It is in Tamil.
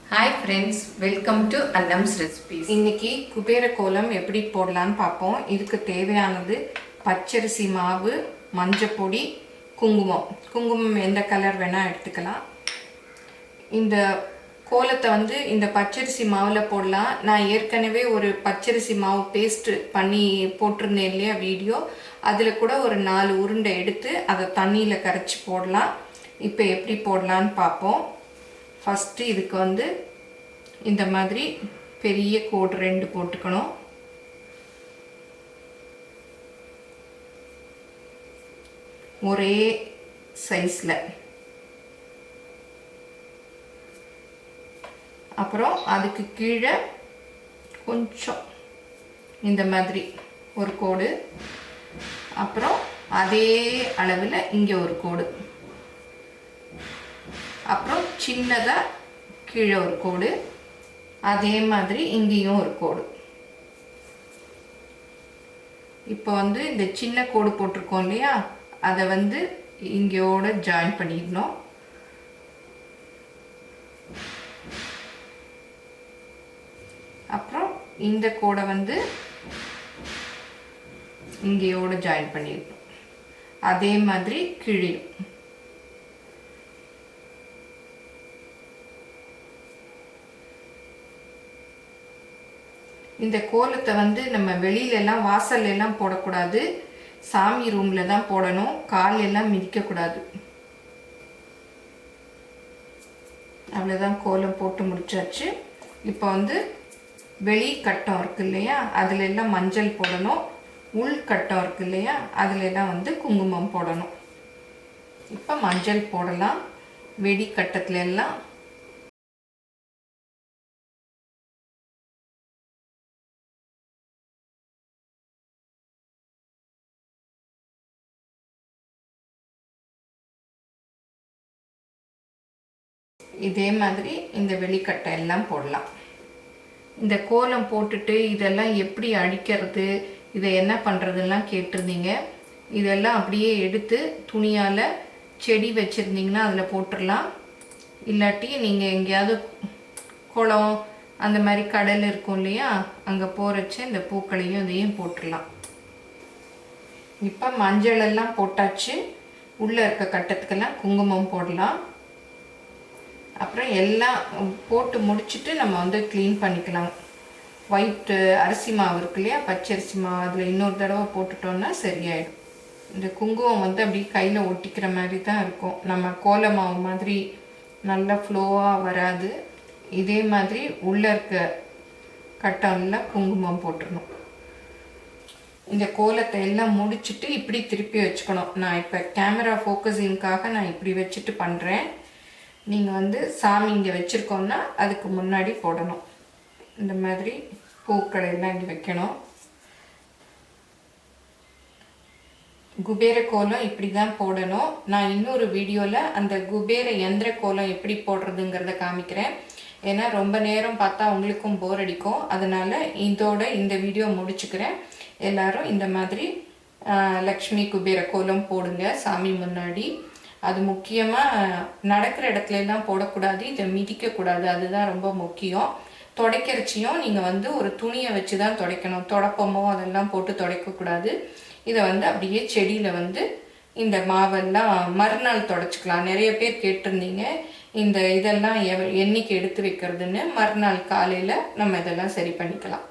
Hi friends, welcome to Annam's Recipes. இன்னைக்கு குபேர கோலம் எப்படி போடலாம்னு பார்ப்போம். இதுக்கு தேவையானது பச்சரிசி மாவு, மஞ்சள் பொடி, குங்குமம். குங்குமம் எந்த கலர் வேணா எடுத்துக்கலாம். இந்த கோலத்தை இந்த பச்சரிசி மாவில் போடலாம். நான் ஏற்கனவே ஒரு பச்சரிசி மாவு பேஸ்ட் பண்ணி போட்டிருந்தேன் இல்லையா வீடியோ, அதில் கூட ஒரு 4 உருண்டை எடுத்து அதை தண்ணியில் கரைச்சி போடலாம். இப்போ எப்படி போடலான்னு பார்ப்போம். ஃபஸ்ட்டு இதுக்கு இந்த மாதிரி பெரிய கோடு 2 போட்டுக்கணும். ஒரே சைஸில். அப்புறம் அதுக்கு கீழே கொஞ்சம் இந்த மாதிரி ஒரு கோடு. அப்புறம் அதே அளவில் இங்கே ஒரு கோடு. அப்புறம் சின்னதாக கீழே ஒரு கோடு. அதே மாதிரி இங்கேயும் ஒரு கோடு. இப்போ இந்த சின்ன கோடு போட்டிருக்கோம் இல்லையா, அதை இங்கோட ஜாயின் பண்ணிடணும். அப்புறம் இந்த கோடை இங்கேயோட ஜாயின் பண்ணிடணும். அதே மாதிரி கீழேயும். இந்த கோலத்தை நம்ம வெளியிலலாம் வாசல்லாம் போடக்கூடாது. சாமி ரூமில் தான் போடணும். காலெல்லாம் மிதிக்கக்கூடாது. அவ்வளோதான், கோலம் போட்டு முடிச்சாச்சு. இப்போ வெளி கட்டம் இருக்கு இல்லையா, அதுல எல்லாம் மஞ்சள் போடணும். உள் கட்டம் இருக்கு இல்லையா, அதுல எல்லாம் குங்குமம் போடணும். இப்போ மஞ்சள் போடலாம். வெடி கட்டத்துல எல்லாம் இதே மாதிரி இந்த வெளிக்கட்டை எல்லாம் போடலாம். இந்த கோலம் போட்டுட்டு இதெல்லாம் எப்படி அடிக்கிறது, இதை என்ன பண்ணுறதுலாம் கேட்டிருந்தீங்க. இதெல்லாம் அப்படியே எடுத்து துணியால் செடி வச்சுருந்தீங்கன்னா அதில் போட்டுடலாம். இல்லாட்டி நீங்கள் எங்கேயாவது குளம் அந்த மாதிரி கடல் இருக்கும் இல்லையா, அங்கே போகிறச்ச இந்த பூக்களையும் இதையும் போட்டுடலாம். இப்போ மஞ்சள் எல்லாம் போட்டாச்சு. உள்ளே இருக்க கட்டத்துக்கெல்லாம் குங்குமம் போடலாம். அப்புறம் எல்லாம் போட்டு முடிச்சுட்டு நம்ம க்ளீன் பண்ணிக்கலாம். ஒயிட்டு அரிசி மாவு இருக்கு இல்லையா, பச்சரிசி மாவு, அதில் இன்னொரு தடவை போட்டுட்டோன்னா சரியாயிடும். இந்த குங்குமம் அப்படியே கையில் ஒட்டிக்கிற மாதிரி தான் இருக்கும். நம்ம கோல மாவு மாதிரி நல்லா ஃப்ளோவாக வராது. இதே மாதிரி உள்ளே இருக்க கட்டம்லாம் குங்குமம் போட்டுடணும். இந்த கோலத்தை எல்லாம் முடிச்சுட்டு இப்படி திருப்பி வச்சுக்கணும். நான் இப்போ கேமரா ஃபோக்கஸிங்காக நான் இப்படி வச்சுட்டு பண்ணுறேன். நீங்கள் சாமி இங்கே வச்சுருக்கோன்னா அதுக்கு முன்னாடி போடணும். இந்த மாதிரி பூக்களை எல்லாம் இங்கே வைக்கணும். குபேர கோலம் இப்படி தான் போடணும். நான் இன்னொரு வீடியோவில் அந்த குபேர யந்திர கோலம் எப்படி போடுறதுங்கிறத காமிக்கிறேன். ஏன்னா ரொம்ப நேரம் பார்த்தா உங்களுக்கும் போர் அடிக்கும். அதனால் இதோட இந்த வீடியோ முடிச்சுக்கிறேன். எல்லோரும் இந்த மாதிரி லக்ஷ்மி குபேர கோலம் போடுங்க சாமி முன்னாடி. அது முக்கியமாக நடக்கிற இடத்துல எல்லாம் போடக்கூடாது. இதை மிதிக்கக்கூடாது. அதுதான் ரொம்ப முக்கியம். துடைக்கிறச்சியும் நீங்கள் ஒரு துணியை வச்சு தான் துடைக்கணும். தொடப்பமோ அதெல்லாம் போட்டு துடைக்கக்கூடாது. இதை அப்படியே செடியில் இந்த மாவெல்லாம் மறுநாள் துடைச்சிக்கலாம். நிறைய பேர் கேட்டிருந்தீங்க இந்த இதெல்லாம் என்னைக்கு எடுத்து வைக்கிறதுன்னு. மறுநாள் காலையில் நம்ம இதெல்லாம் சரி பண்ணிக்கலாம்.